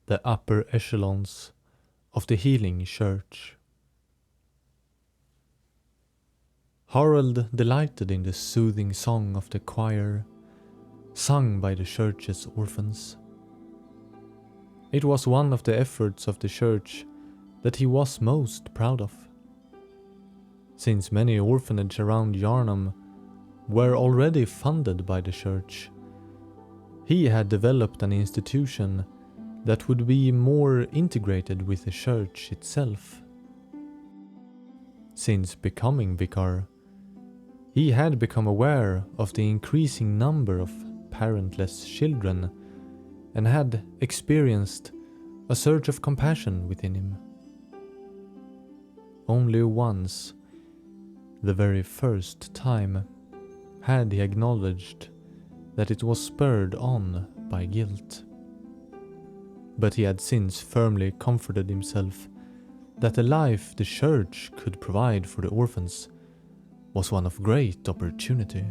the upper echelons of the healing church. Harald delighted in the soothing song of the choir, sung by the church's orphans. It was one of the efforts of the church that he was most proud of. Since many orphanages around Yharnam were already funded by the church, he had developed an institution that would be more integrated with the church itself. Since becoming Vicar, he had become aware of the increasing number of parentless children and had experienced a surge of compassion within him. Only once, the very first time, had he acknowledged that it was spurred on by guilt. But he had since firmly comforted himself that the life the church could provide for the orphans was one of great opportunity.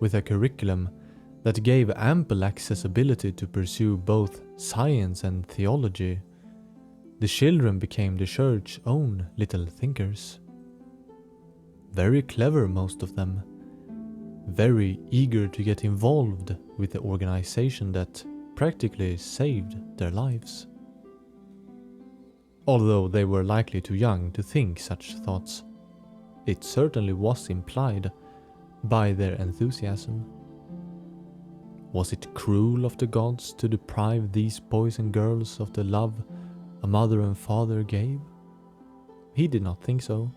With a curriculum that gave ample accessibility to pursue both science and theology, the children became the church's own little thinkers. Very clever, most of them, very eager to get involved with the organization that practically saved their lives. Although they were likely too young to think such thoughts, it certainly was implied by their enthusiasm. Was it cruel of the gods to deprive these boys and girls of the love a mother and father gave? He did not think so,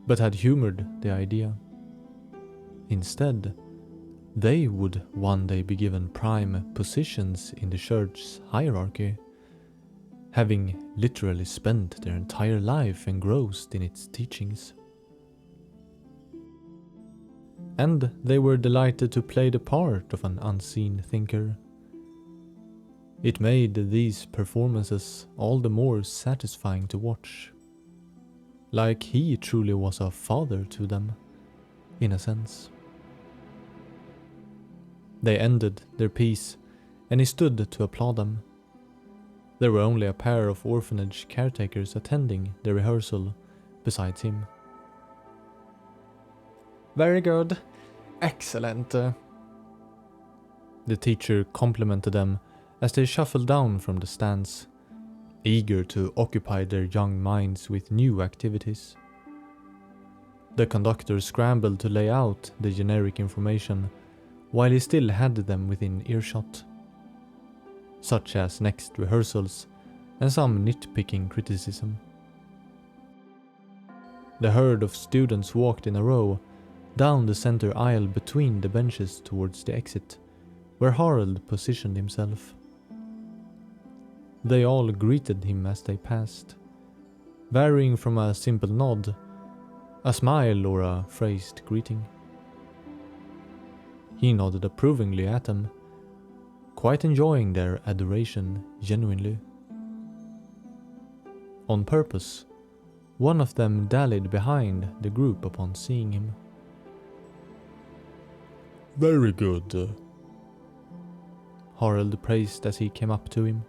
but had humored the idea. Instead, they would one day be given prime positions in the church's hierarchy, having literally spent their entire life engrossed in its teachings. And they were delighted to play the part of an unseen thinker. It made these performances all the more satisfying to watch. Like he truly was a father to them, in a sense. They ended their piece, and he stood to applaud them. There were only a pair of orphanage caretakers attending the rehearsal besides him. Very good. Excellent. The teacher complimented them as they shuffled down from the stands, eager to occupy their young minds with new activities. The conductor scrambled to lay out the generic information while he still had them within earshot, such as next rehearsals and some nitpicking criticism. The herd of students walked in a row down the center aisle between the benches towards the exit, where Harald positioned himself. They all greeted him as they passed, varying from a simple nod, a smile or a phrased greeting. He nodded approvingly at them, quite enjoying their adoration genuinely. On purpose, one of them dallied behind the group upon seeing him. Very good, Harald praised as he came up to him.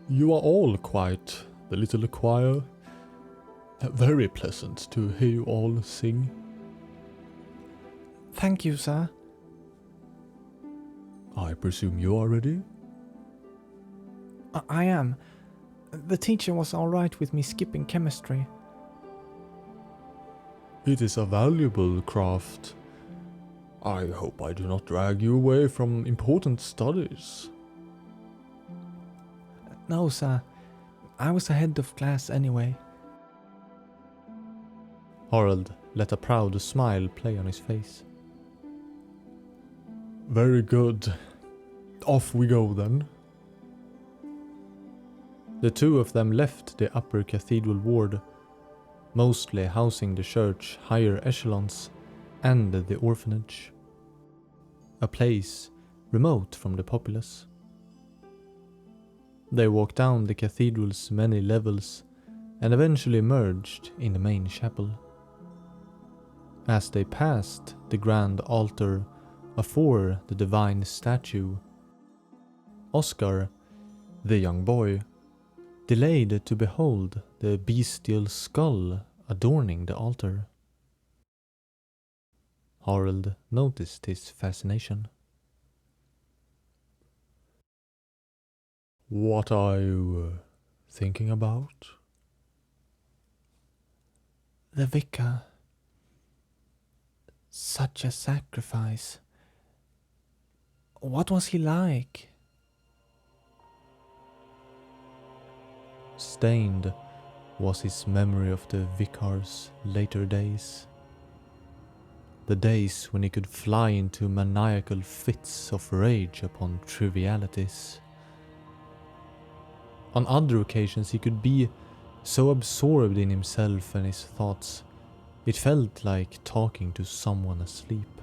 You are all quite the little choir. Very pleasant to hear you all sing. Thank you, sir. I presume you are ready? I am. The teacher was all right with me skipping chemistry. It is a valuable craft. I hope I do not drag you away from important studies. No, sir. I was ahead of class anyway. Harald let a proud smile play on his face. Very good. Off we go then. The two of them left the upper cathedral ward, mostly housing the church higher echelons and the orphanage, a place remote from the populace. They walked down the cathedral's many levels and eventually emerged in the main chapel. As they passed the grand altar afore the divine statue. Oscar, the young boy, delayed to behold the bestial skull adorning the altar. Harald noticed his fascination. "What are you thinking about?" The Vicar. Such a sacrifice. What was he like? Stained was his memory of the Vicar's later days. The days when he could fly into maniacal fits of rage upon trivialities. On other occasions he could be so absorbed in himself and his thoughts, it felt like talking to someone asleep.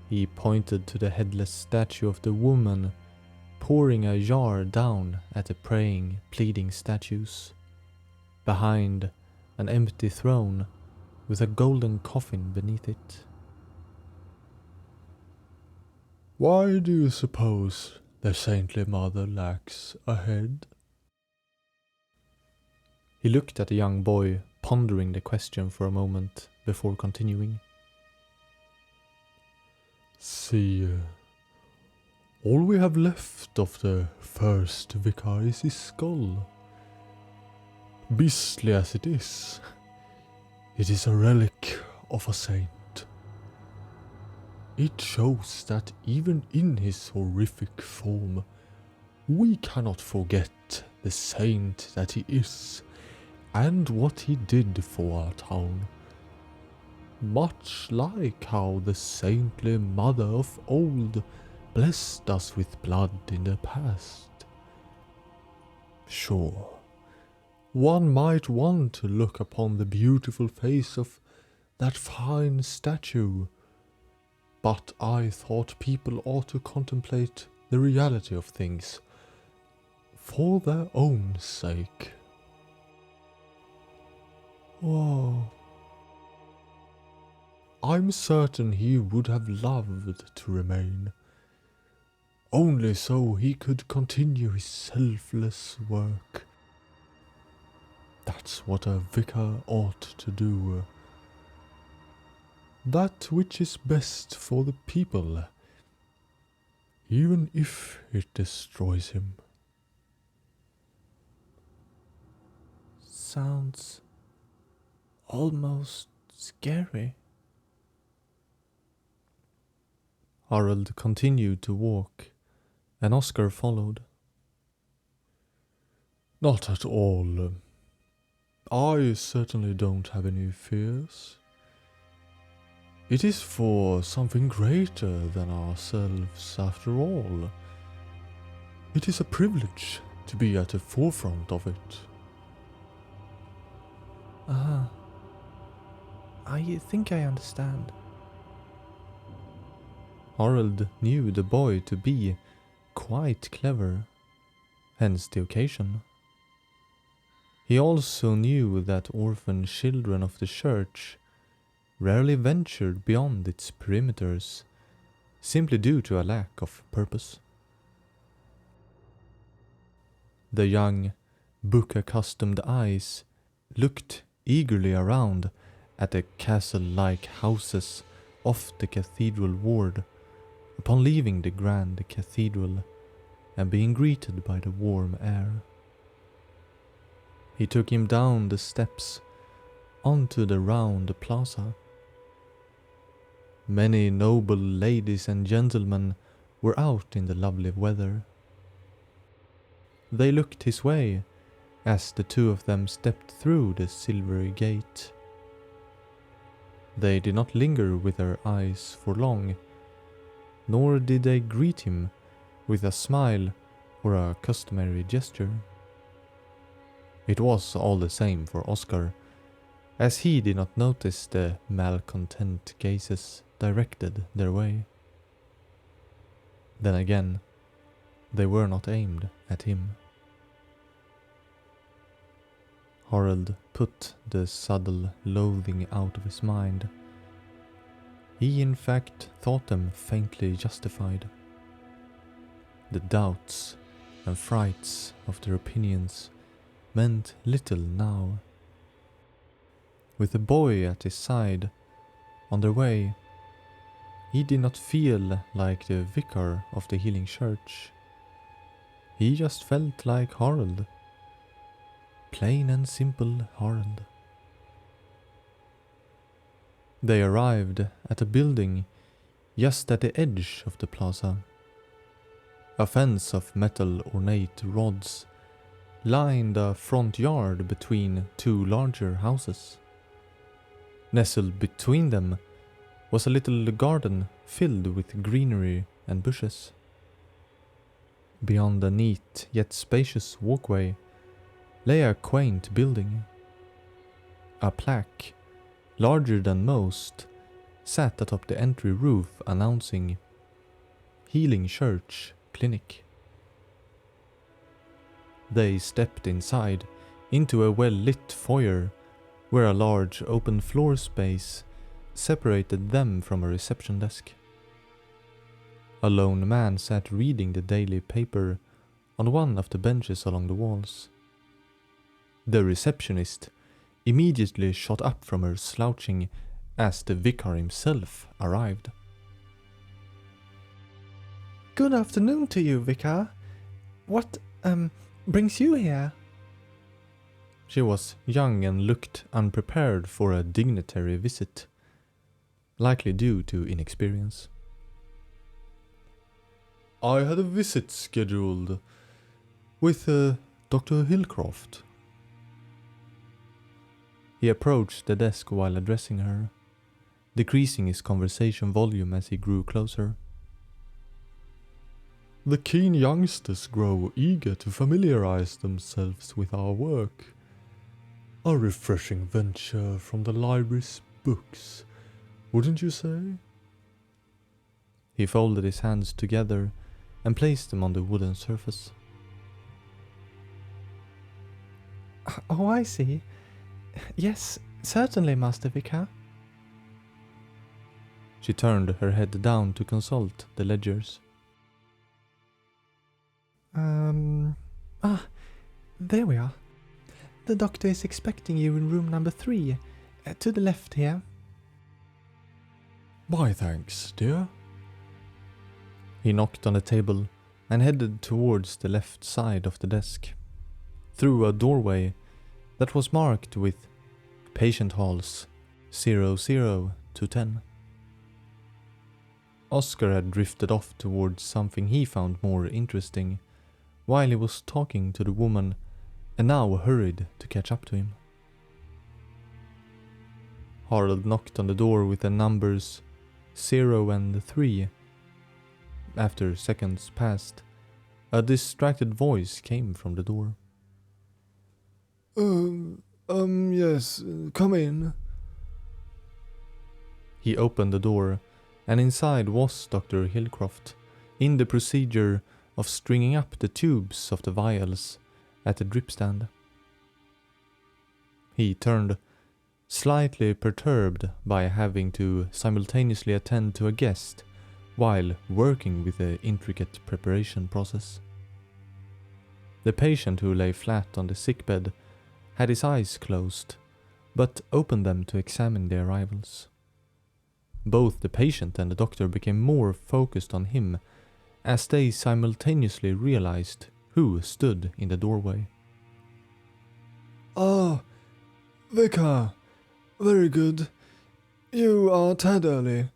He pointed to the headless statue of the woman pouring a jar down at the praying, pleading statues, behind an empty throne with a golden coffin beneath it. "Why do you suppose the saintly mother lacks a head?" He looked at the young boy, pondering the question for a moment before continuing. "See, all we have left of the first Vicar is his skull. Beastly as it is a relic of a saint. It shows that even in his horrific form, we cannot forget the saint that he is and what he did for our town. Much like how the saintly mother of old blessed us with blood in the past. Sure, one might want to look upon the beautiful face of that fine statue, but I thought people ought to contemplate the reality of things for their own sake." "Whoa. I'm certain he would have loved to remain, only so he could continue his selfless work. That's what a vicar ought to do. That which is best for the people, even if it destroys him." Sounds almost scary. Harald continued to walk, and Oscar followed. "Not at all. I certainly don't have any fears. It is for something greater than ourselves, after all. It is a privilege to be at the forefront of it." I think I understand. Harald knew the boy to be quite clever, hence the occasion. He also knew that orphan children of the church rarely ventured beyond its perimeters, simply due to a lack of purpose. The young, book-accustomed eyes looked eagerly around at the castle-like houses off the cathedral ward upon leaving the grand cathedral and being greeted by the warm air. He took him down the steps onto the round plaza. Many noble ladies and gentlemen were out in the lovely weather. They looked his way as the two of them stepped through the silvery gate. They did not linger with their eyes for long, nor did they greet him with a smile or a customary gesture. It was all the same for Oscar, as he did not notice the malcontent gazes directed their way. Then again, they were not aimed at him. Harald put the subtle loathing out of his mind. He in fact thought them faintly justified. The doubts and frights of their opinions meant little now. With the boy at his side, on their way, he did not feel like the vicar of the healing church. He just felt like Harald. Plain and simple Harald. They arrived at a building just at the edge of the plaza. A fence of metal ornate rods lined a front yard between two larger houses. Nestled between them was a little garden filled with greenery and bushes. Beyond a neat yet spacious walkway lay a quaint building. A plaque, larger than most, sat atop the entry roof announcing Healing Church Clinic. They stepped inside into a well-lit foyer where a large open floor space separated them from a reception desk. A lone man sat reading the daily paper on one of the benches along the walls. The receptionist immediately shot up from her slouching as the vicar himself arrived. Good afternoon to you, Vicar. What, brings you here? She was young and looked unprepared for a dignitary visit, likely due to inexperience. I had a visit scheduled with Dr. Hillcroft. He approached the desk while addressing her, decreasing his conversation volume as he grew closer. The keen youngsters grow eager to familiarize themselves with our work. A refreshing venture from the library's books, wouldn't you say? He folded his hands together and placed them on the wooden surface. Oh, I see. Yes, certainly, Master Vicar. She turned her head down to consult the ledgers. There we are. The doctor is expecting you in room number 3, to the left here. My thanks, dear. He knocked on the table and headed towards the left side of the desk, through a doorway that was marked with Patient Halls 00 to 10. Oscar had drifted off towards something he found more interesting while he was talking to the woman and now hurried to catch up to him. Harald knocked on the door with the numbers 0 and 3. After seconds passed, a distracted voice came from the door. Yes, come in. He opened the door, and inside was Dr. Hillcroft, in the procedure of stringing up the tubes of the vials at the drip stand. He turned, slightly perturbed by having to simultaneously attend to a guest while working with the intricate preparation process. The patient who lay flat on the sickbed had his eyes closed, but opened them to examine the arrivals. Both the patient and the doctor became more focused on him as they simultaneously realized who stood in the doorway. Ah, Vicar. Very good. You are a tad early.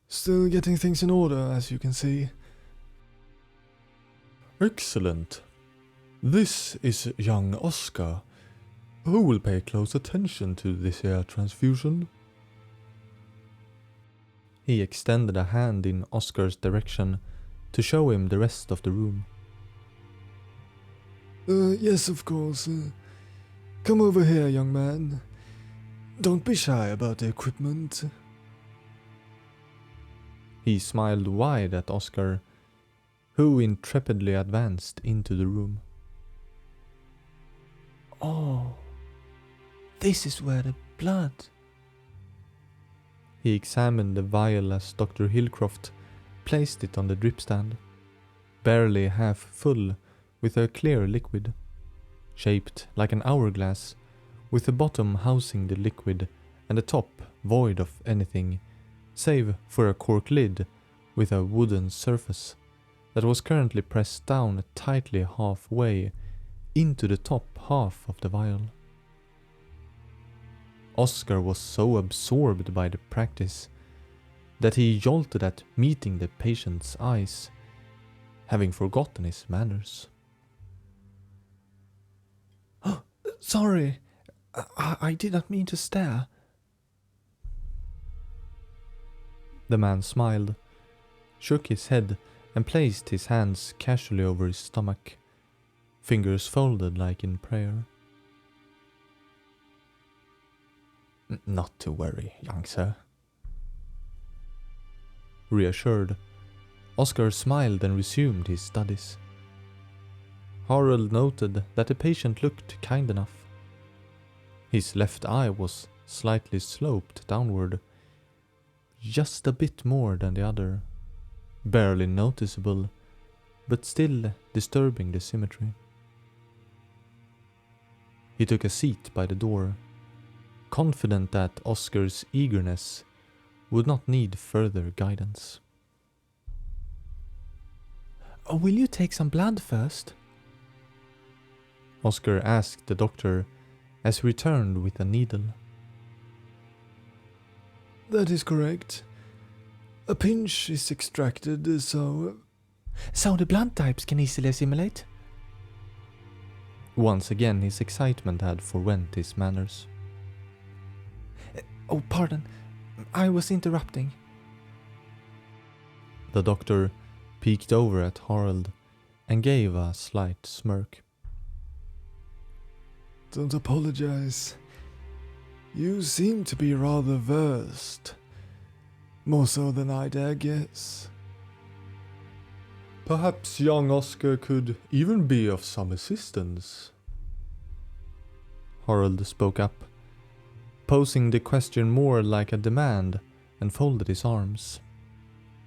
Still getting things in order, as you can see. Excellent. This is young Oscar, who will pay close attention to this here transfusion. He extended a hand in Oscar's direction to show him the rest of the room. Yes, of course. Come over here, young man. Don't be shy about the equipment. He smiled wide at Oscar, who intrepidly advanced into the room. Oh, this is where the blood... He examined the vial as Dr. Hillcroft placed it on the drip stand, barely half full with a clear liquid, shaped like an hourglass, with the bottom housing the liquid and the top void of anything, save for a cork lid with a wooden surface that was currently pressed down tightly halfway into the top half of the vial. Oscar was so absorbed by the practice that he jolted at meeting the patient's eyes, having forgotten his manners. Sorry, I did not mean to stare. The man smiled, shook his head, and placed his hands casually over his stomach, fingers folded like in prayer. Not to worry, young sir. Reassured, Oscar smiled and resumed his studies. Harold noted that the patient looked kind enough. His left eye was slightly sloped downward, just a bit more than the other, barely noticeable, but still disturbing the symmetry. He took a seat by the door, confident that Oscar's eagerness would not need further guidance. Will you take some blood first? Oscar asked the doctor as he returned with a needle. That is correct. A pinch is extracted, so the blood types can easily assimilate? Once again his excitement had forwent his manners. Oh, pardon. I was interrupting. The doctor peeked over at Harold and gave a slight smirk. don't apologize. You seem to be rather versed. More so than I dare guess. Perhaps young Oscar could even be of some assistance. Harold spoke up, posing the question more like a demand, and folded his arms,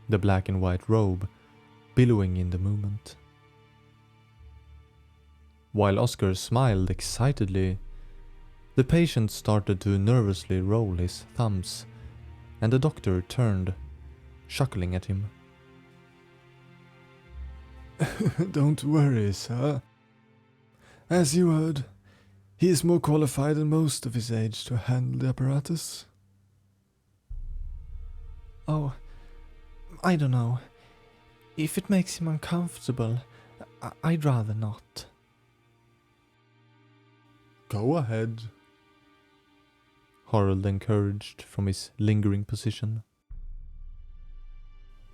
the black and white robe billowing in the movement. While Oscar smiled excitedly, the patient started to nervously roll his thumbs, and the doctor turned, chuckling at him. Don't worry, sir. As you heard, he is more qualified than most of his age to handle the apparatus. Oh, I don't know. If it makes him uncomfortable, I'd rather not. Go ahead, Harold encouraged from his lingering position.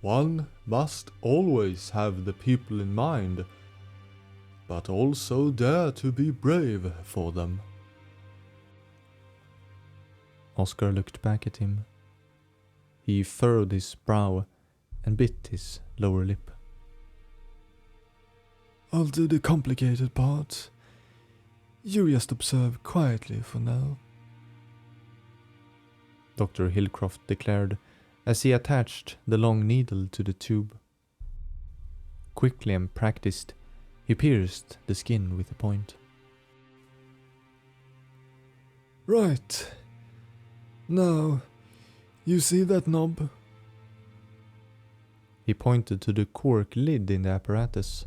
One must always have the people in mind, but also dare to be brave for them. Oscar looked back at him. He furrowed his brow and bit his lower lip. I'll do the complicated part. You just observe quietly for now. Dr. Hillcroft declared as he attached the long needle to the tube. Quickly and practiced, he pierced the skin with a point. Right. Now, you see that knob? He pointed to the cork lid in the apparatus,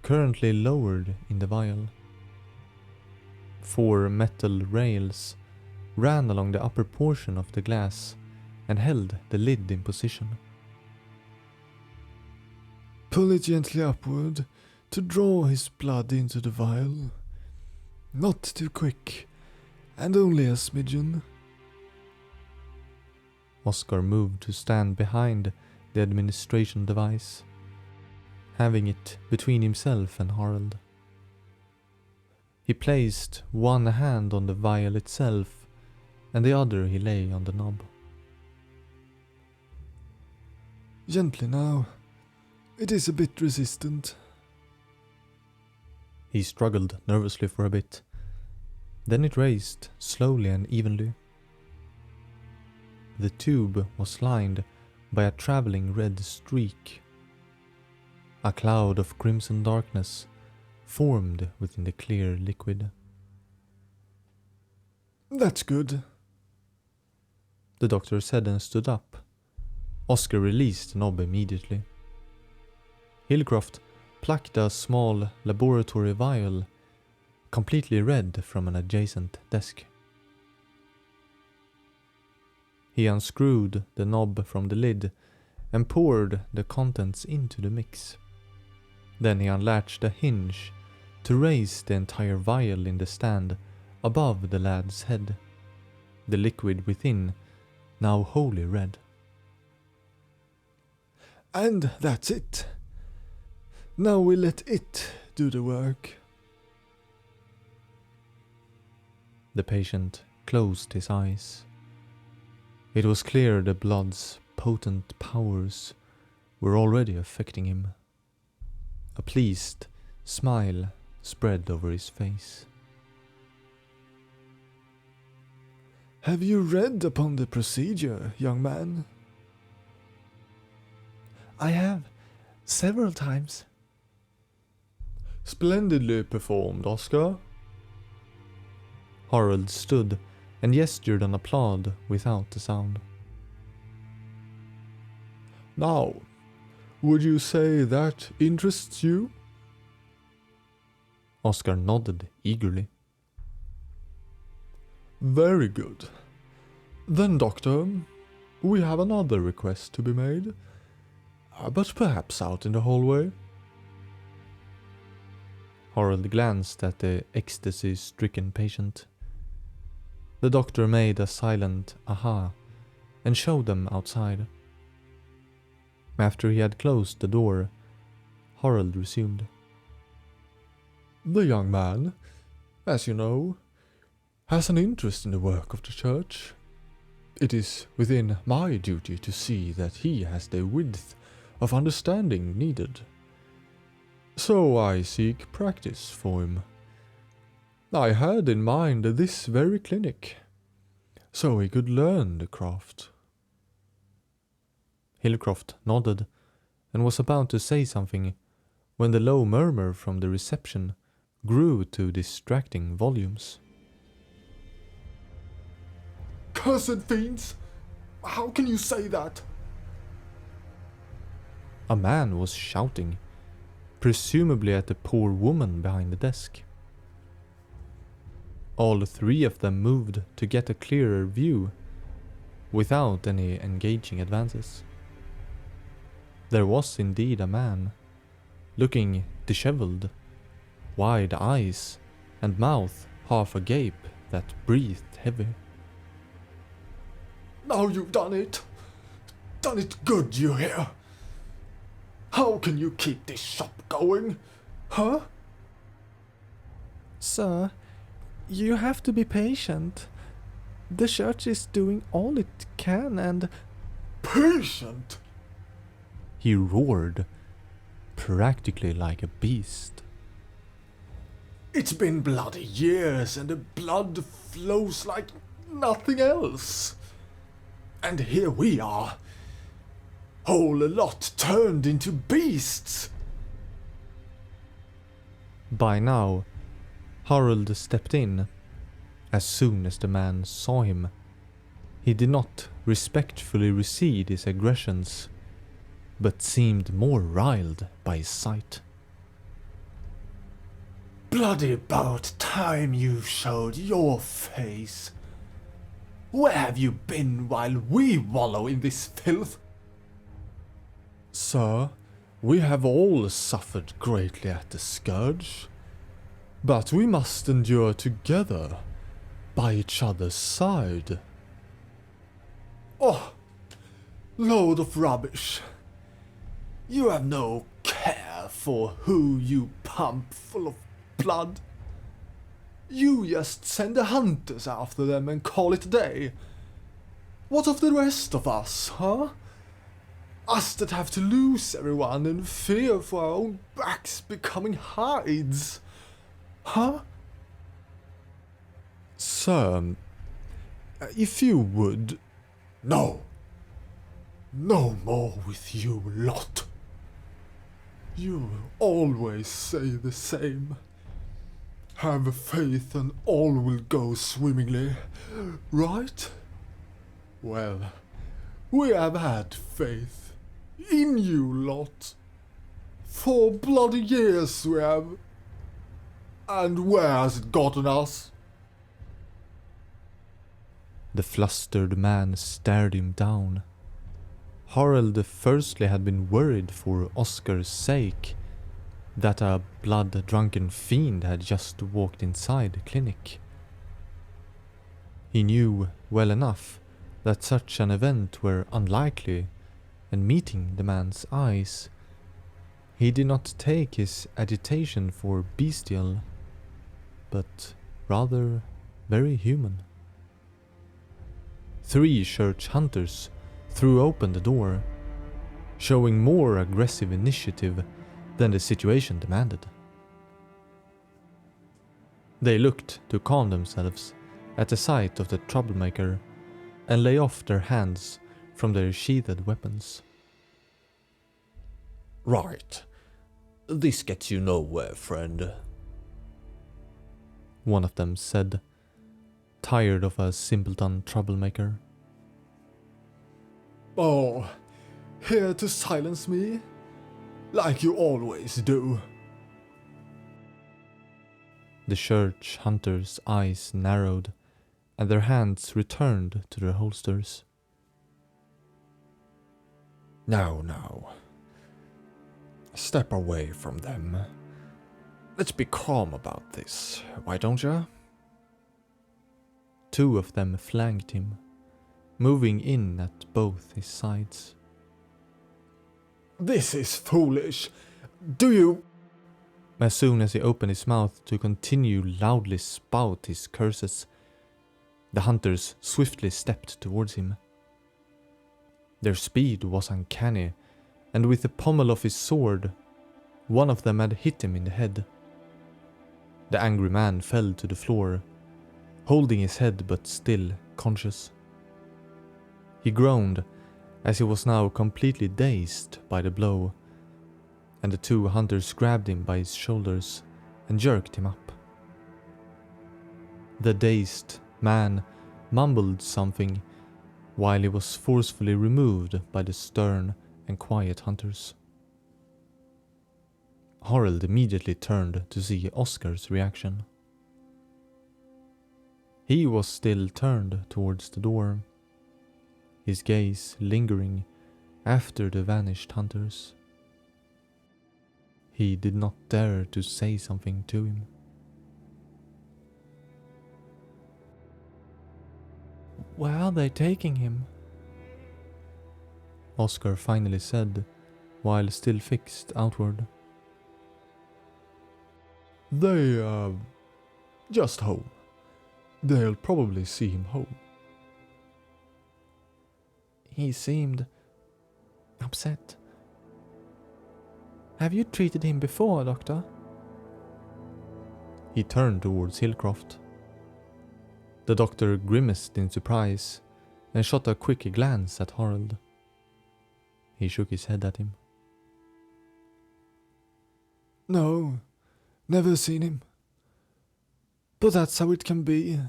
currently lowered in the vial. 4 metal rails ran along the upper portion of the glass and held the lid in position. Pull it gently upward to draw his blood into the vial. Not too quick, and only a smidgen. Oscar moved to stand behind the administration device, having it between himself and Harold. He placed one hand on the vial itself, and the other he lay on the knob. Gently now. It is a bit resistant. He struggled nervously for a bit. Then it raised slowly and evenly. the tube was lined by a traveling red streak. A cloud of crimson darkness formed within the clear liquid. That's good. The doctor said and stood up. Oscar released the knob immediately. Hillcroft plucked a small laboratory vial, completely red, from an adjacent desk. He unscrewed the knob from the lid and poured the contents into the mix. Then he unlatched a hinge to raise the entire vial in the stand above the lad's head, the liquid within now wholly red. And that's it. Now we let it do the work. The patient closed his eyes. It was clear the blood's potent powers were already affecting him. A pleased smile spread over his face. Have you read upon the procedure, young man? I have, several times. Splendidly performed, Oscar. Harold stood and gestured an applaud without a sound. Now, would you say that interests you? Oscar nodded eagerly. Very good. Then, Doctor, we have another request to be made, but perhaps out in the hallway. Harold glanced at the ecstasy-stricken patient. The doctor made a silent aha and showed them outside. After he had closed the door, Harold resumed. The young man, as you know, has an interest in the work of the church. It is within my duty to see that he has the width of understanding needed. So I seek practice for him. I had in mind this very clinic, so he could learn the craft. Hillcroft nodded and was about to say something when the low murmur from the reception grew to distracting volumes. Cursed fiends! How can you say that? A man was shouting, presumably at the poor woman behind the desk. All three of them moved to get a clearer view, without any engaging advances. There was indeed a man, looking disheveled, wide eyes and mouth half agape that breathed heavy. Now you've done it! Done it good, you hear? How can you keep this shop going? Huh? Sir, you have to be patient. The church is doing all it can and... Patient? He roared, practically like a beast. It's been bloody years and the blood flows like nothing else. And here we are, whole lot turned into beasts. By now, Harold stepped in. As soon as the man saw him, he did not respectfully recede his aggressions, but seemed more riled by his sight. Bloody about time you showed your face. Where have you been while we wallow in this filth? Sir, we have all suffered greatly at the scourge, but we must endure together, by each other's side. Oh, load of rubbish. You have no care for who you pump full of blood. You just send the hunters after them and call it a day. What of the rest of us, huh? Us that have to lose everyone and fear for our own backs becoming hides. Huh? Sir, if you would, No! No more with you lot. You always say the same. Have faith and all will go swimmingly, right? Well, we have had faith in you lot. For bloody years we have. And where has it gotten us? The flustered man stared him down. Harald firstly had been worried for Oscar's sake that a blood-drunken fiend had just walked inside the clinic. He knew well enough that such an event were unlikely, and meeting the man's eyes, he did not take his agitation for bestial, but rather very human. 3 church hunters threw open the door, showing more aggressive initiative than the situation demanded. They looked to calm themselves at the sight of the troublemaker and lay off their hands from their sheathed weapons. Right. This gets you nowhere, friend. One of them said, tired of a simpleton troublemaker. Oh, here to silence me? Like you always do. The church hunters' eyes narrowed, and their hands returned to their holsters. Now. Step away from them. Let's be calm about this, why don't you? 2 of them flanked him, moving in at both his sides. This is foolish. Do you... As soon as he opened his mouth to continue loudly spout his curses, the hunters swiftly stepped towards him. Their speed was uncanny, and with the pommel of his sword, one of them had hit him in the head. The angry man fell to the floor, holding his head but still conscious. He groaned, as he was now completely dazed by the blow, and the 2 hunters grabbed him by his shoulders and jerked him up. The dazed man mumbled something while he was forcefully removed by the stern and quiet hunters. Harald immediately turned to see Oscar's reaction. He was still turned towards the door, his gaze lingering after the vanished hunters. He did not dare to say something to him. Where are they taking him? Oscar finally said, while still fixed outward. They, just home. They'll probably see him home. He seemed upset. Have you treated him before, Doctor? He turned towards Hillcroft. The doctor grimaced in surprise and shot a quick glance at Harald. He shook his head at him. No, never seen him. But that's how it can be.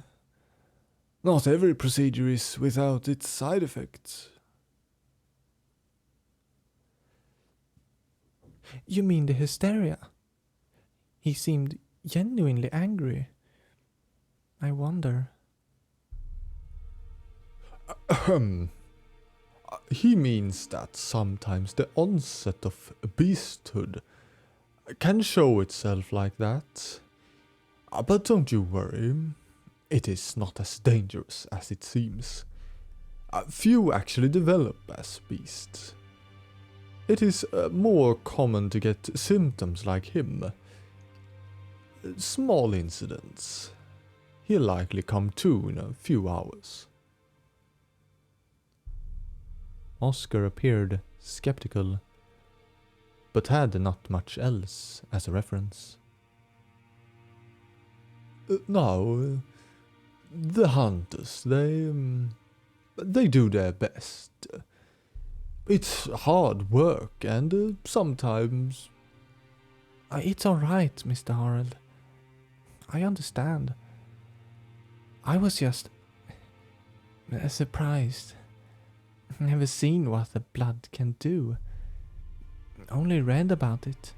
Not every procedure is without its side effects. You mean the hysteria? He seemed genuinely angry. I wonder. He means that sometimes the onset of beasthood can show itself like that. But don't you worry, it is not as dangerous as it seems. Few actually develop as beasts. It is more common to get symptoms like him. Small incidents. He'll likely come to in a few hours. Oscar appeared skeptical, but had not much else as a reference. Now, the hunters, they They do their best. It's hard work and sometimes... It's alright, Mr. Harold. I understand. I was just surprised. Never seen what the blood can do. Only read about it.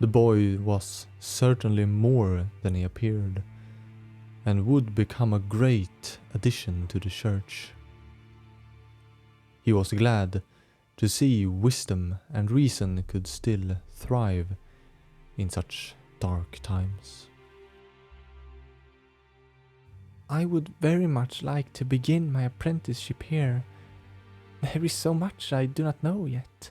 The boy was certainly more than he appeared, and would become a great addition to the church. He was glad to see wisdom and reason could still thrive in such dark times. I would very much like to begin my apprenticeship here. There is so much I do not know yet.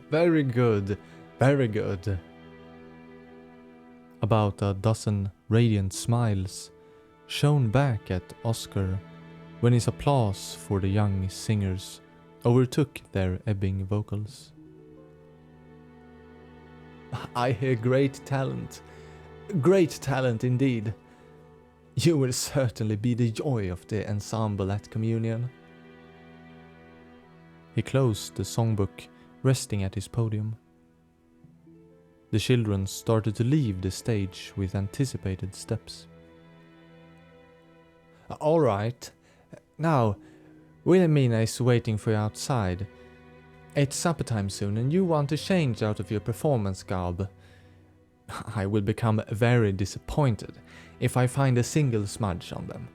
Very good, very good. About a dozen radiant smiles shone back at Oscar when his applause for the young singers overtook their ebbing vocals. I hear great talent indeed. You will certainly be the joy of the ensemble at communion. He closed the songbook, resting at his podium. The children started to leave the stage with anticipated steps. All right. Now, Wilhelmina is waiting for you outside. It's supper time soon and you want to change out of your performance garb. I will become very disappointed if I find a single smudge on them.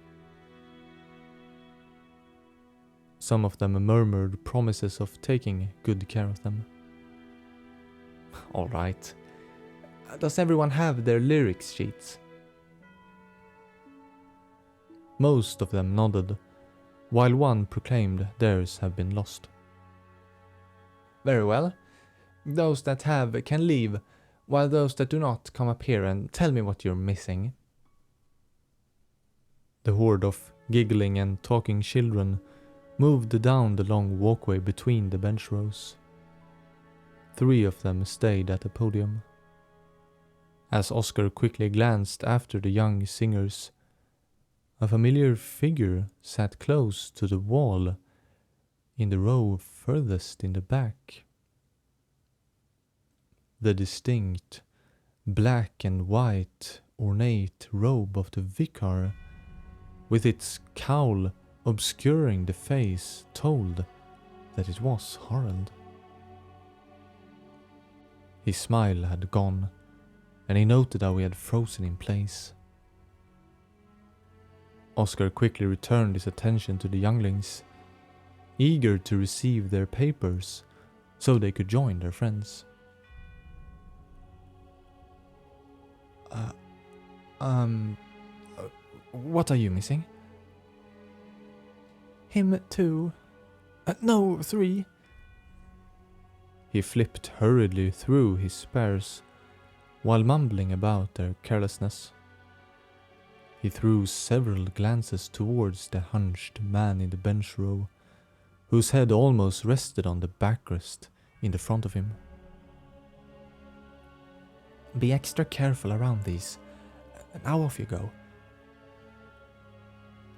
Some of them murmured promises of taking good care of them. All right. Does everyone have their lyrics sheets? Most of them nodded, while one proclaimed theirs have been lost. Very well. Those that have can leave, while those that do not come up here and tell me what you're missing. The horde of giggling and talking children moved down the long walkway between the bench rows. 3 of them stayed at the podium. As Oscar quickly glanced after the young singers, a familiar figure sat close to the wall in the row furthest in the back. The distinct black and white ornate robe of the Vicar, with its cowl obscuring the face, told that it was Harold. His smile had gone, and he noted how he had frozen in place. Oscar quickly returned his attention to the younglings, eager to receive their papers so they could join their friends. What are you missing? Him too. No, 3. He flipped hurriedly through his spares, while mumbling about their carelessness. He threw several glances towards the hunched man in the bench row, whose head almost rested on the backrest in the front of him. Be extra careful around these. Now off you go.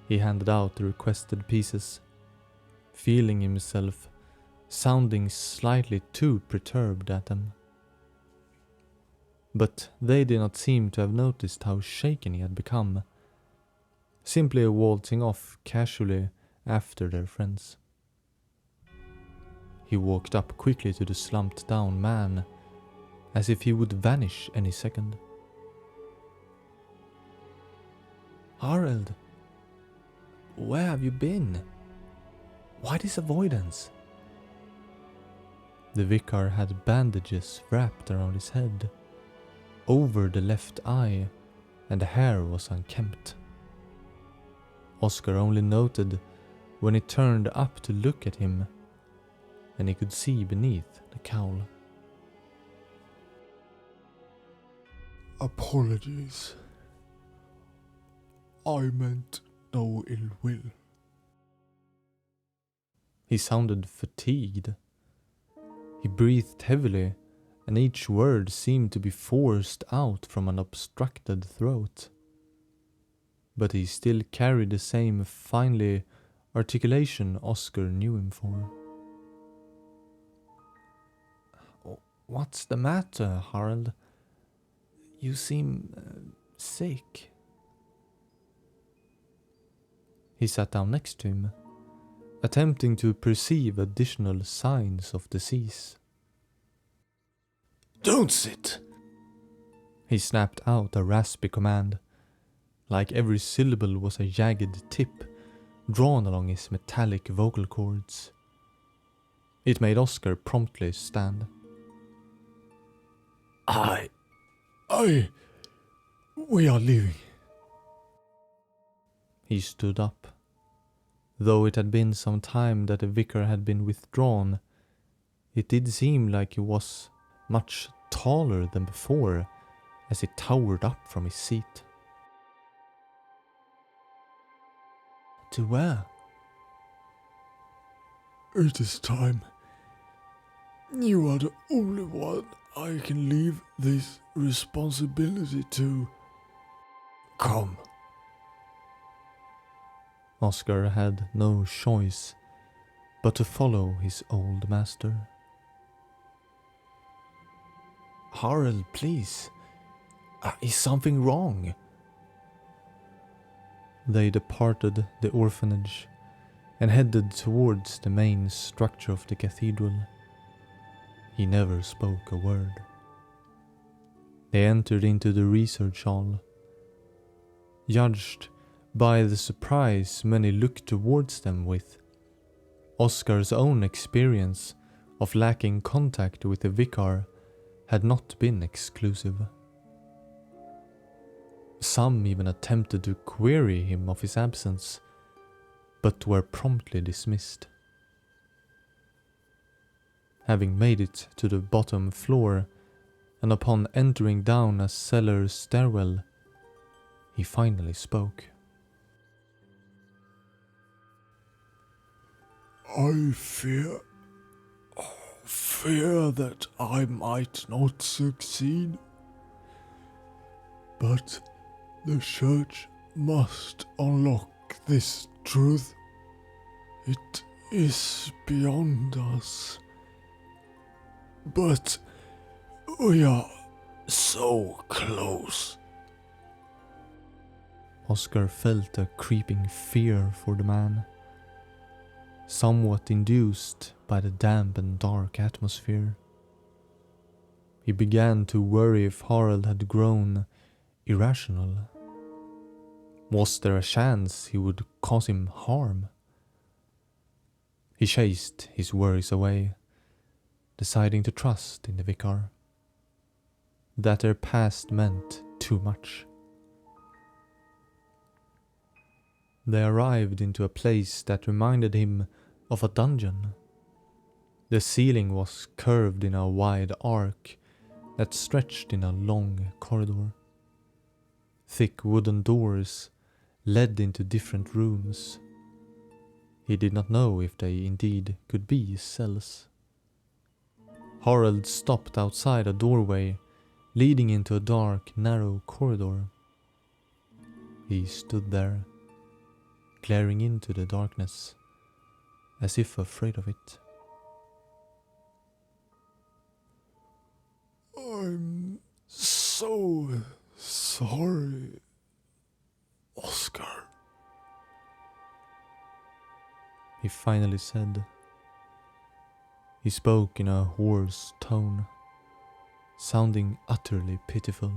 He handed out the requested pieces, feeling himself sounding slightly too perturbed at them. But they did not seem to have noticed how shaken he had become, simply waltzing off casually after their friends. He walked up quickly to the slumped down man, as if he would vanish any second. Harold, where have you been? Why this avoidance? The Vicar had bandages wrapped around his head, over the left eye, and the hair was unkempt. Oscar only noted when he turned up to look at him, and he could see beneath the cowl. Apologies. I meant no ill will. He sounded fatigued. He breathed heavily, and each word seemed to be forced out from an obstructed throat. But he still carried the same finely articulation Oscar knew him for. What's the matter, Harald? You seem sick. He sat down next to him, attempting to perceive additional signs of disease. Don't sit! He snapped out a raspy command, like every syllable was a jagged tip drawn along his metallic vocal cords. It made Oscar promptly stand. We are leaving. He stood up. Though it had been some time that the vicar had been withdrawn, it did seem like he was much taller than before as he towered up from his seat. To where? It is time. You are the only one I can leave this responsibility to. Come. Oscar had no choice but to follow his old master. Harald, please. Is something wrong? They departed the orphanage and headed towards the main structure of the cathedral. He never spoke a word. They entered into the research hall. Judged by the surprise many looked towards them with, Oscar's own experience of lacking contact with the vicar had not been exclusive. Some even attempted to query him of his absence, but were promptly dismissed. Having made it to the bottom floor, and upon entering down a cellar stairwell, he finally spoke. I fear that I might not succeed. But the church must unlock this truth. It is beyond us. But we are so close. Oscar felt a creeping fear for the man, somewhat induced by the damp and dark atmosphere. He began to worry if Harald had grown irrational. Was there a chance he would cause him harm? He chased his worries away, deciding to trust in the vicar. That their past meant too much. They arrived into a place that reminded him of a dungeon. The ceiling was curved in a wide arc that stretched in a long corridor. Thick wooden doors led into different rooms. He did not know if they indeed could be cells. Harald stopped outside a doorway leading into a dark, narrow corridor. He stood there, glaring into the darkness, as if afraid of it. I'm so sorry, Oscar. He finally said. He spoke in a hoarse tone, sounding utterly pitiful.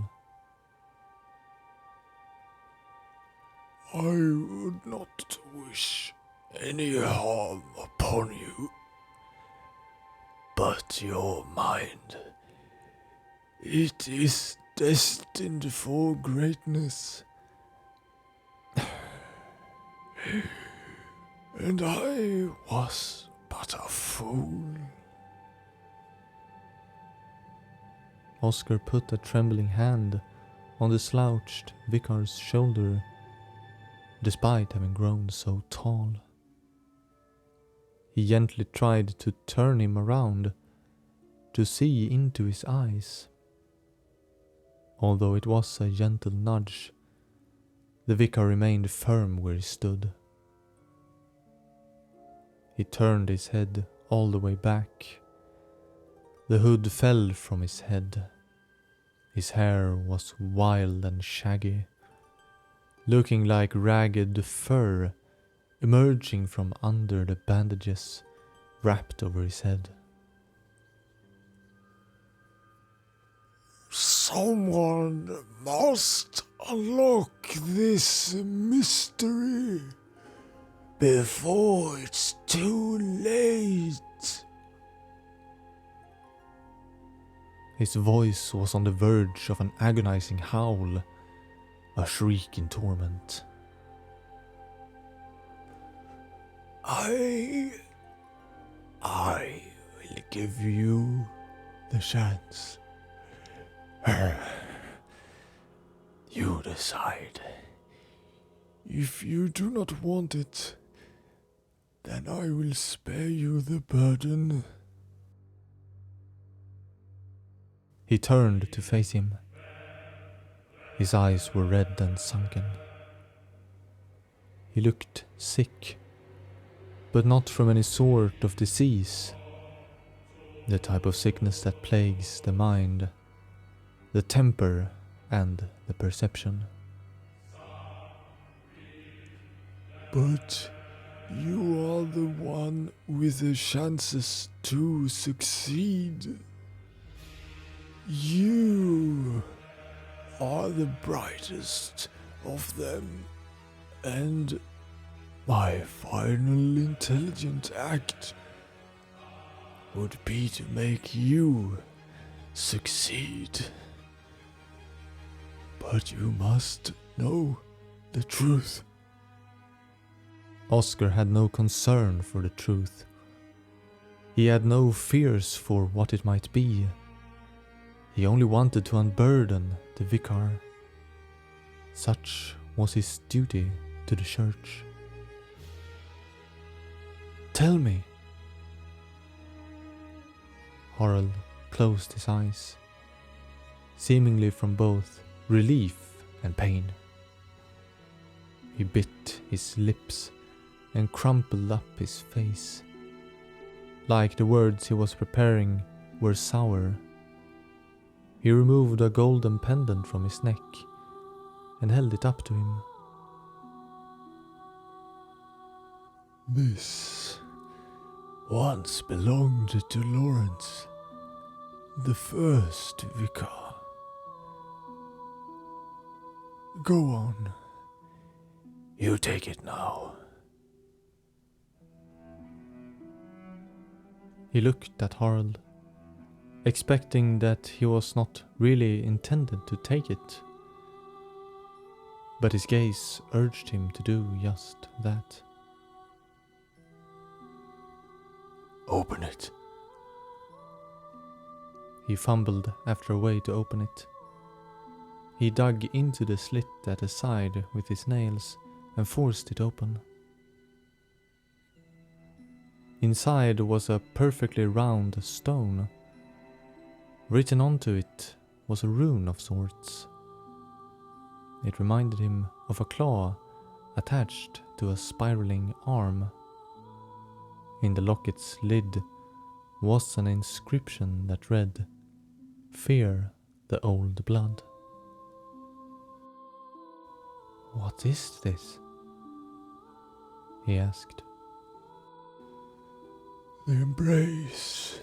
I would not wish any harm upon you, but your mind, it is destined for greatness. And I was but a fool. Oscar put a trembling hand on the slouched vicar's shoulder, despite having grown so tall. He gently tried to turn him around, to see into his eyes. Although it was a gentle nudge, the Vicar remained firm where he stood. He turned his head all the way back. The hood fell from his head. His hair was wild and shaggy, looking like ragged fur emerging from under the bandages wrapped over his head. Someone must unlock this mystery before it's too late. His voice was on the verge of an agonizing howl, a shriek in torment. I will give you the chance. You decide. If you do not want it, then I will spare you the burden. He turned to face him. His eyes were red and sunken. He looked sick, but not from any sort of disease. The type of sickness that plagues the mind, the temper, and the perception. But you are the one with the chances to succeed. You are the brightest of them, and my final intelligent act would be to make you succeed. But you must know the truth. Oscar had no concern for the truth. He had no fears for what it might be. He only wanted to unburden the Vicar. Such was his duty to the church. Tell me. Harald closed his eyes, seemingly from both relief and pain. He bit his lips and crumpled up his face, like the words he was preparing were sour. He removed a golden pendant from his neck and held it up to him. This once belonged to Laurence, the first Vicar. Go on. You take it now. He looked at Harald, expecting that he was not really intended to take it. But his gaze urged him to do just that. Open it. He fumbled after a way to open it. He dug into the slit at the side with his nails and forced it open. Inside was a perfectly round stone. Written onto it was a rune of sorts. It reminded him of a claw attached to a spiraling arm. In the locket's lid was an inscription that read, "Fear the old blood." "What is this?" he asked. The embrace,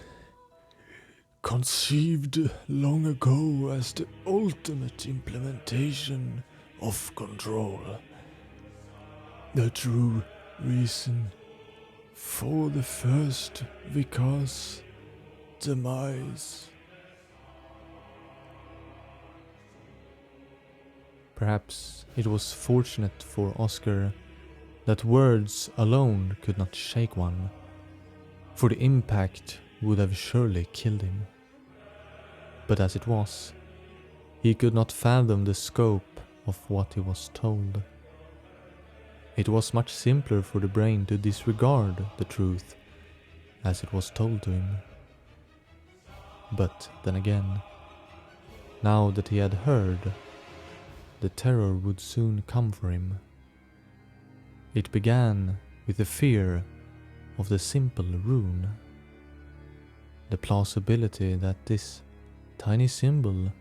conceived long ago as the ultimate implementation of control. The true reason for the first Vicar's demise. Perhaps it was fortunate for Oscar that words alone could not shake one, for the impact would have surely killed him. But as it was, he could not fathom the scope of what he was told. It was much simpler for the brain to disregard the truth as it was told to him. But then again, now that he had heard, the terror would soon come for him. It began with the fear of the simple rune. The plausibility that this tiny symbol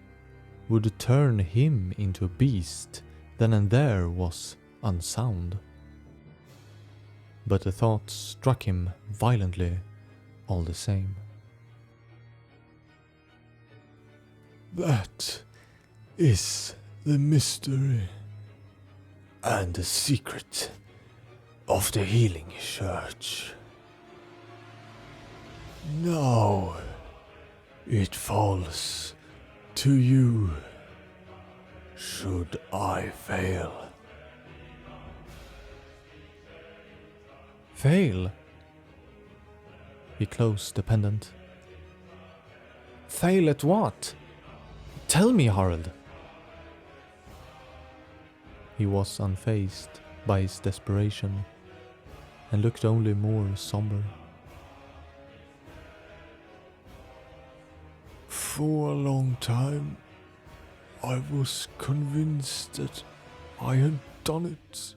would turn him into a beast then and there was unsound. But the thought struck him violently all the same. That is the mystery and the secret of the healing church. Now it falls to you, should I fail. Fail? He closed the pendant. Fail at what? Tell me, Harald. He was unfazed by his desperation and looked only more somber. For a long time, I was convinced that I had done it.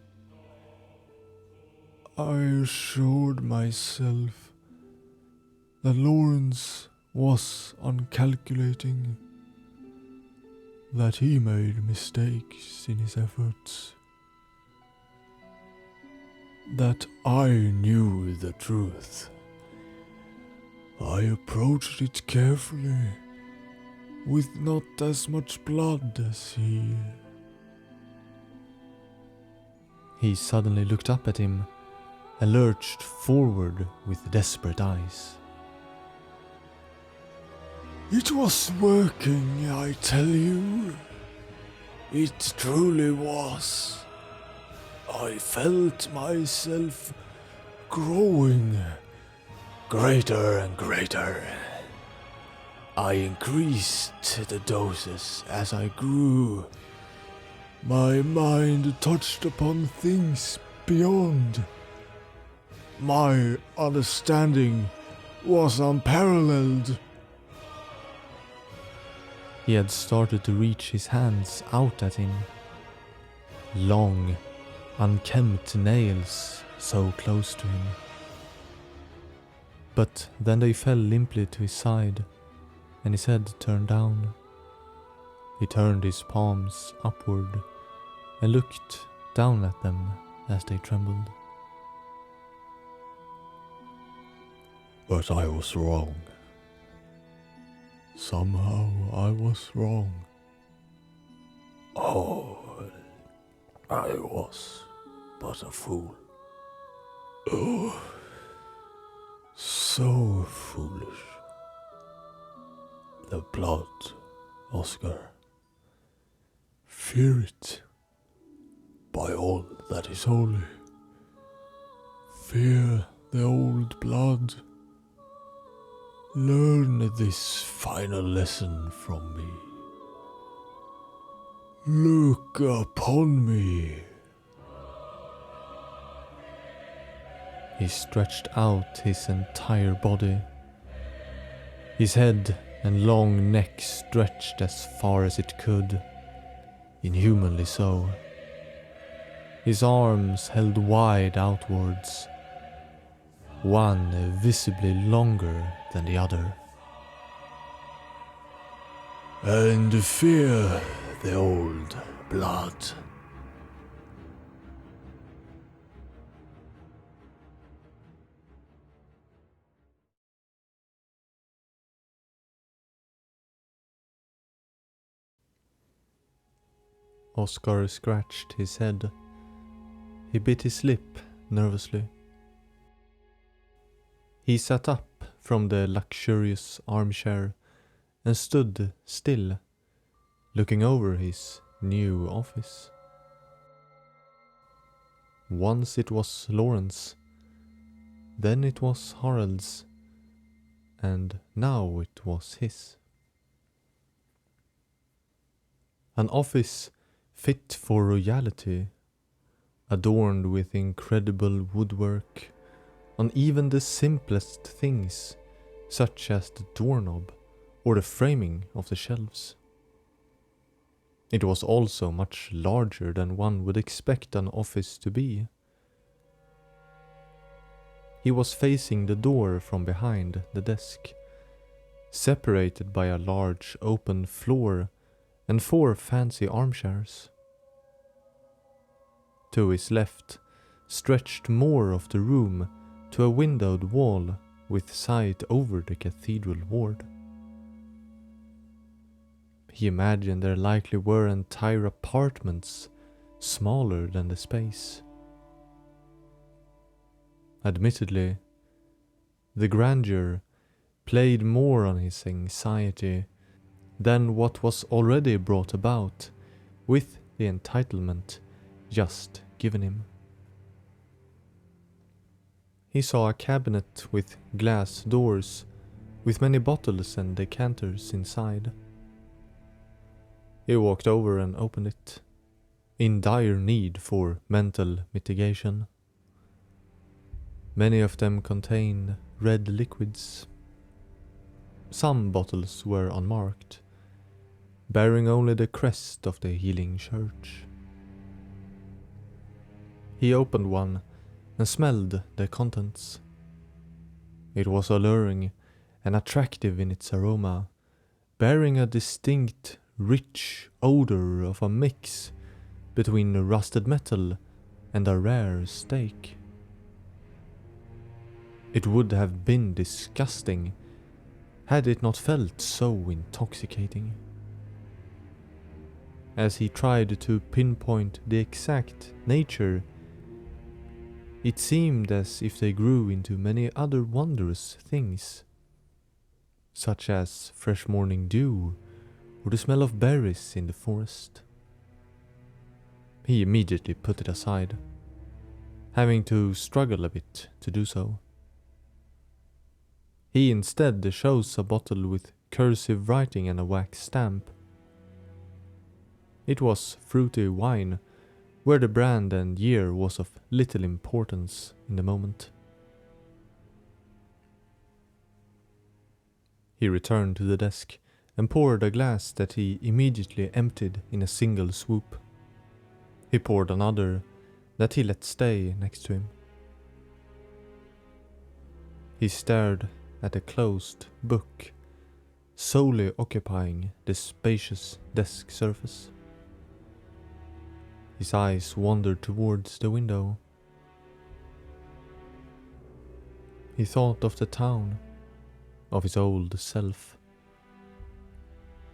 I assured myself that Laurence was uncalculating, that he made mistakes in his efforts, that I knew the truth. I approached it carefully, with not as much blood as he. He suddenly looked up at him and lurched forward with desperate eyes. It was working, I tell you. It truly was. I felt myself growing greater and greater. I increased the doses as I grew. My mind touched upon things beyond. My understanding was unparalleled. He had started to reach his hands out at him. Long, unkempt nails so close to him. But then they fell limply to his side, and his head turned down. He turned his palms upward and looked down at them as they trembled. But I was wrong. Somehow I was wrong. Oh, I was but a fool. Oh, so foolish. The blood, Oscar. Fear it, by all that is holy. Fear the old blood. Learn this final lesson from me. Look upon me. He stretched out his entire body. His head and long neck stretched as far as it could, inhumanly so. His arms held wide outwards, one visibly longer than the other. And fear the old blood. Oscar scratched his head. He bit his lip nervously. He sat up from the luxurious armchair and stood still, looking over his new office. Once it was Laurence, then it was Harald's, and now it was his. An office fit for royalty, adorned with incredible woodwork, on even the simplest things, such as the doorknob or the framing of the shelves. It was also much larger than one would expect an office to be. He was facing the door from behind the desk, separated by a large open floor and 4 fancy armchairs. To his left stretched more of the room to a windowed wall with sight over the cathedral ward. He imagined there likely were entire apartments smaller than the space. Admittedly, the grandeur played more on his anxiety than what was already brought about with the entitlement just given him. He saw a cabinet with glass doors with many bottles and decanters inside. He walked over and opened it, in dire need for mental mitigation. Many of them contained red liquids. Some bottles were unmarked, bearing only the crest of the healing church. He opened one and smelled the contents. It was alluring and attractive in its aroma, bearing a distinct, rich odor of a mix between rusted metal and a rare steak. It would have been disgusting had it not felt so intoxicating. As he tried to pinpoint the exact nature, it seemed as if they grew into many other wondrous things, such as fresh morning dew or the smell of berries in the forest. He immediately put it aside, having to struggle a bit to do so. He instead chose a bottle with cursive writing and a wax stamp. It was fruity wine, where the brand and year was of little importance in the moment. He returned to the desk and poured a glass that he immediately emptied in a single swoop. He poured another that he let stay next to him. He stared at a closed book, solely occupying the spacious desk surface. His eyes wandered towards the window. He thought of the town, of his old self,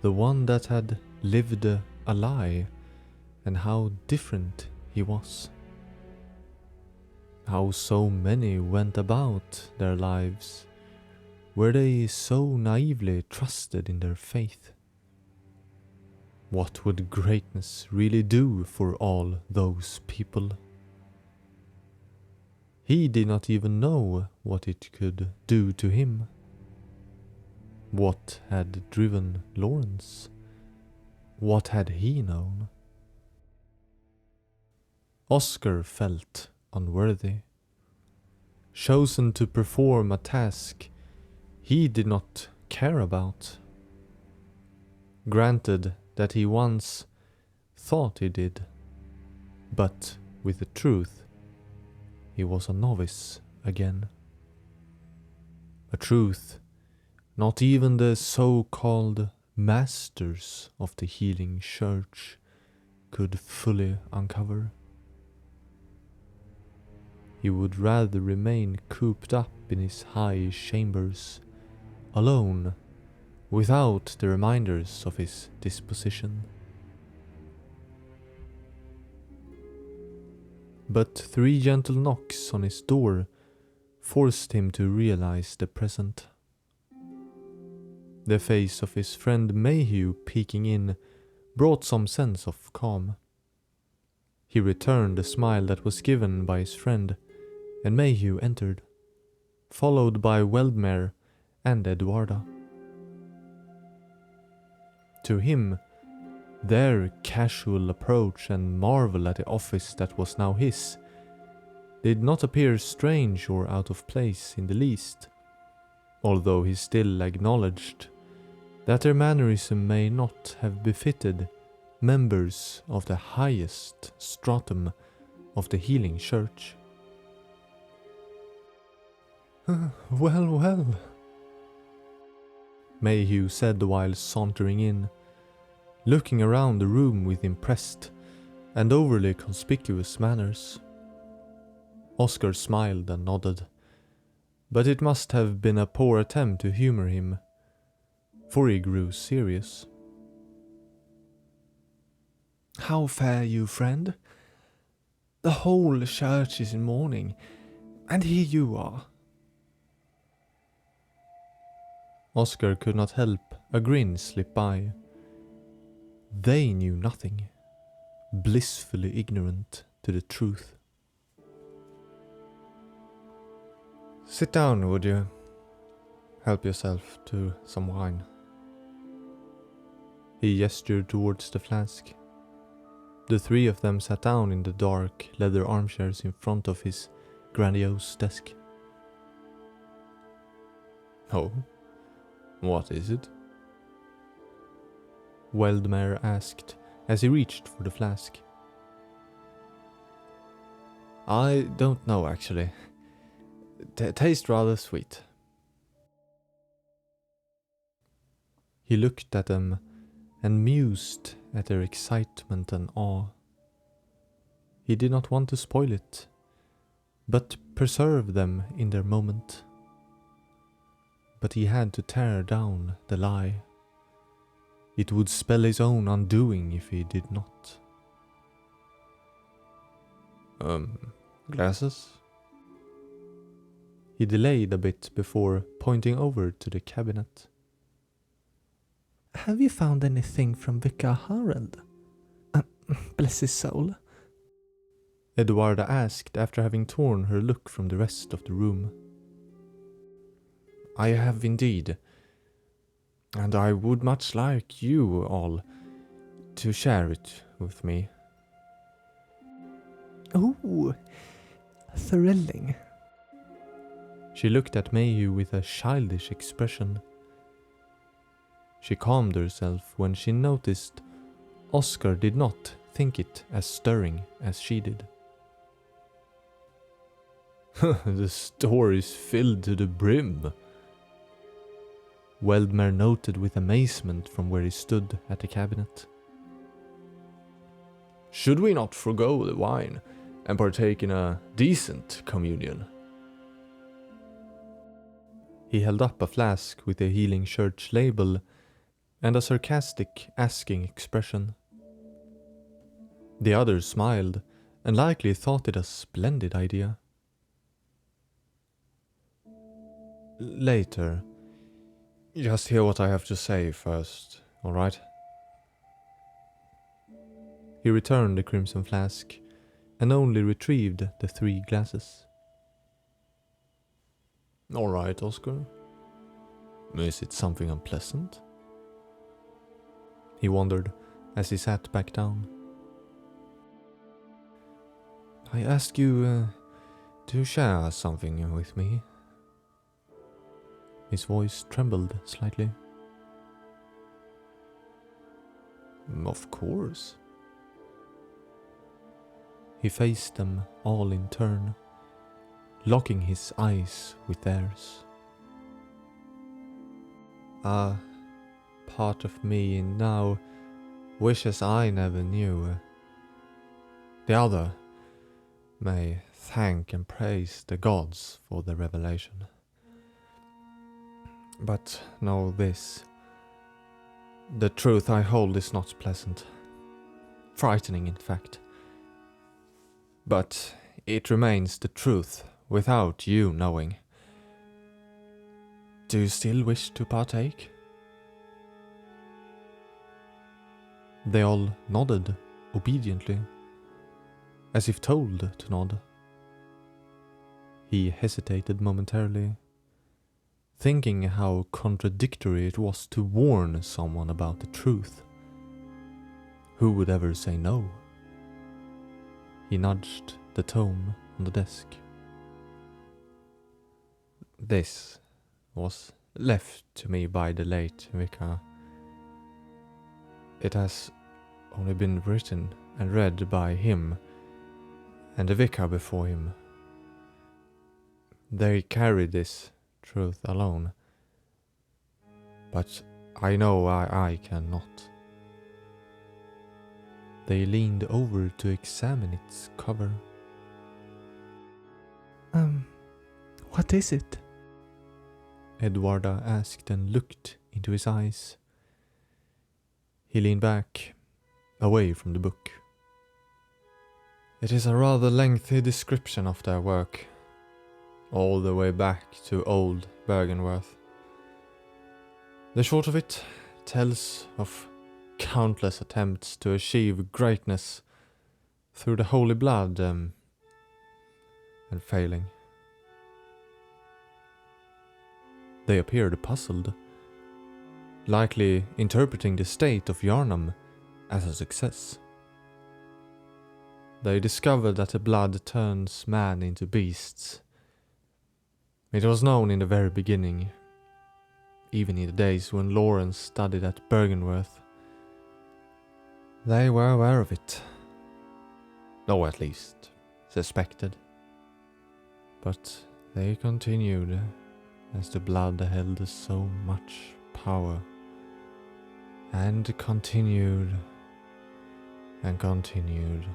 the one that had lived a lie, and how different he was. How so many went about their lives, where they so naively trusted in their faith. What would greatness really do for all those people? He did not even know what it could do to him. What had driven Laurence? What had he known? Oscar felt unworthy, chosen to perform a task he did not care about. Granted that he once thought he did, but with the truth, he was a novice again. A truth not even the so-called masters of the healing church could fully uncover. He would rather remain cooped up in his high chambers, alone, without the reminders of his disposition. But 3 gentle knocks on his door forced him to realize the present. The face of his friend Mayhew peeking in brought some sense of calm. He returned the smile that was given by his friend, and Mayhew entered, followed by Weldmere and Eduarda. To him, their casual approach and marvel at the office that was now his did not appear strange or out of place in the least, although he still acknowledged that their mannerism may not have befitted members of the highest stratum of the healing church. Well. Mayhew said while sauntering in, looking around the room with impressed and overly conspicuous manners. Oscar smiled and nodded, but it must have been a poor attempt to humor him, for he grew serious. How fare you, friend? The whole church is in mourning, and here you are. Oscar could not help a grin slip by. They knew nothing, blissfully ignorant to the truth. Sit down, would you? Help yourself to some wine. He gestured towards the flask. The three of them sat down in the dark leather armchairs in front of his grandiose desk. Oh, what is it? Weldmere asked as he reached for the flask. I don't know, actually. Tastes rather sweet. He looked at them and mused at their excitement and awe. He did not want to spoil it, but preserve them in their moment. But he had to tear down the lie. It would spell his own undoing if he did not. Glasses? He delayed a bit before pointing over to the cabinet. Have you found anything from Vicar Harold? Bless his soul. Edwarda asked after having torn her look from the rest of the room. I have indeed, and I would much like you all to share it with me. Ooh, thrilling. She looked at Mayhew with a childish expression. She calmed herself when she noticed Oscar did not think it as stirring as she did. The store is filled to the brim. Weldmere noted with amazement from where he stood at the cabinet. Should we not forgo the wine and partake in a decent communion? He held up a flask with a Healing Church label and a sarcastic asking expression. The others smiled and likely thought it a splendid idea. Later. Just hear what I have to say first, alright? He returned the crimson flask and only retrieved the 3 glasses. Alright, Oscar. Is it something unpleasant? He wondered as he sat back down. I ask you to share something with me. His voice trembled slightly. Of course. He faced them all in turn, locking his eyes with theirs. A part of me now wishes I never knew. The other may thank and praise the gods for the revelation. But know this. The truth I hold is not pleasant. Frightening, in fact. But it remains the truth without you knowing. Do you still wish to partake? They all nodded obediently, as if told to nod. He hesitated momentarily, thinking how contradictory it was to warn someone about the truth. Who would ever say no? He nudged the tome on the desk. This was left to me by the late Vicar. It has only been written and read by him and the Vicar before him. They carried this truth alone, but I know I cannot. They leaned over to examine its cover. What is it? Edwarda asked and looked into his eyes. He leaned back, away from the book. It is a rather lengthy description of their work, all the way back to old Bergenworth. The short of it tells of countless attempts to achieve greatness through the holy blood and failing. They appeared puzzled, likely interpreting the state of Yharnam as a success. They discovered that the blood turns man into beasts. It was known in the very beginning, even in the days when Laurence studied at Bergenworth. They were aware of it, or at least suspected. But they continued, as the blood held so much power, and continued and continued.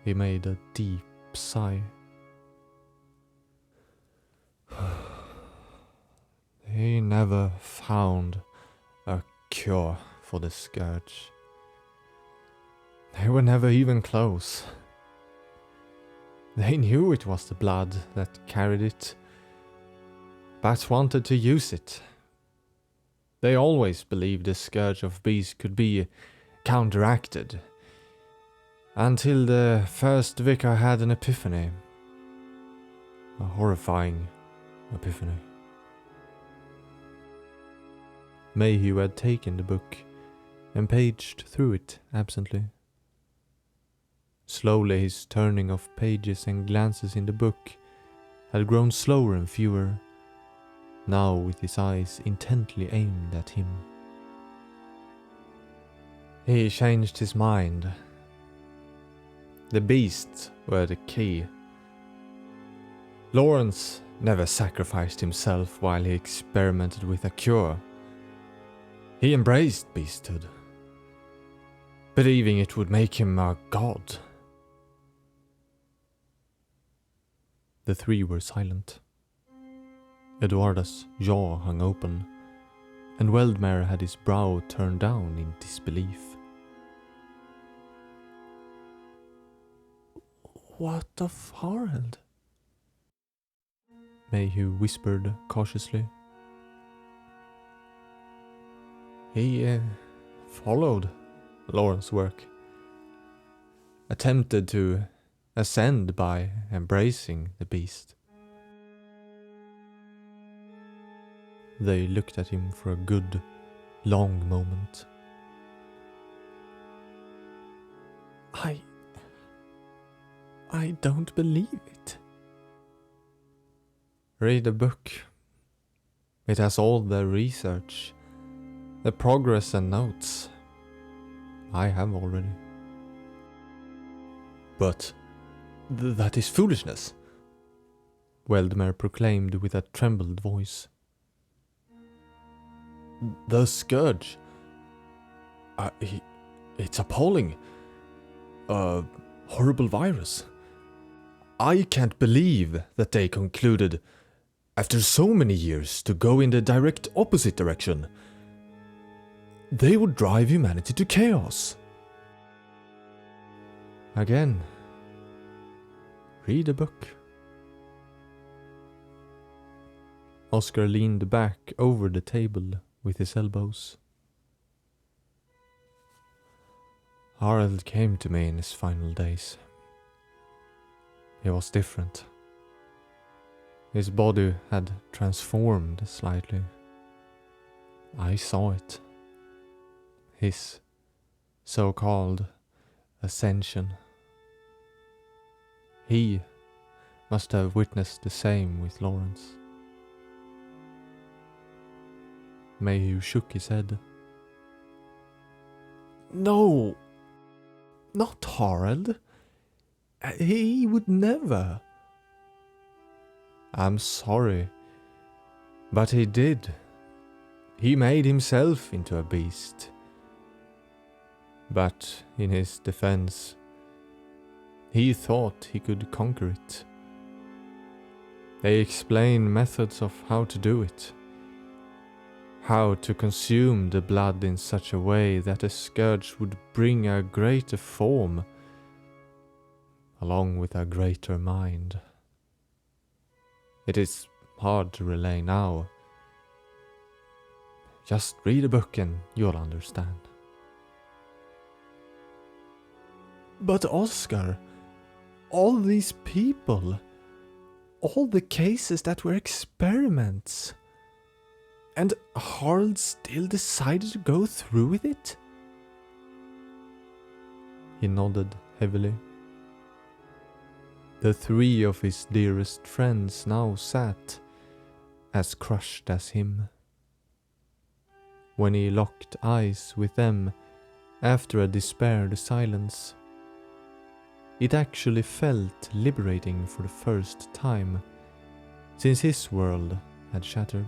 He made a deep sigh. He never found a cure for the scourge. They were never even close. They knew it was the blood that carried it, but wanted to use it. They always believed the scourge of beasts could be counteracted, until the first Vicar had an epiphany. A horrifying epiphany. Mayhew had taken the book and paged through it absently. Slowly his turning of pages and glances in the book had grown slower and fewer, now with his eyes intently aimed at him. He changed his mind. The beasts were the key. Laurence never sacrificed himself while he experimented with a cure. He embraced beasthood, believing it would make him a god. The three were silent. Edwarda's jaw hung open, and Weldmere had his brow turned down in disbelief. What of Harald? Mayhew whispered cautiously. He followed Laurence's work, attempted to ascend by embracing the beast. They looked at him for a good, long moment. I don't believe it. Read the book. It has all the research, the progress and notes. I have already. But that is foolishness, Weldmere proclaimed with a trembled voice. The scourge. It's appalling. A horrible virus. I can't believe that they concluded, after so many years, to go in the direct opposite direction. They would drive humanity to chaos. Again, read a book. Oscar leaned back over the table with his elbows. Harald came to me in his final days. He was different. His body had transformed slightly. I saw it. His so-called ascension. He must have witnessed the same with Laurence. Mayhew shook his head. No, not Harald. He would never. I'm sorry, but he did. He made himself into a beast. But in his defense, he thought he could conquer it. They explain methods of how to do it. How to consume the blood in such a way that the scourge would bring a greater form, along with a greater mind. It is hard to relay now. Just read a book and you'll understand. But Oscar, all these people, all the cases that were experiments, and Harald still decided to go through with it? He nodded heavily. The three of his dearest friends now sat as crushed as him. When he locked eyes with them after a despaired silence, it actually felt liberating for the first time since his world had shattered.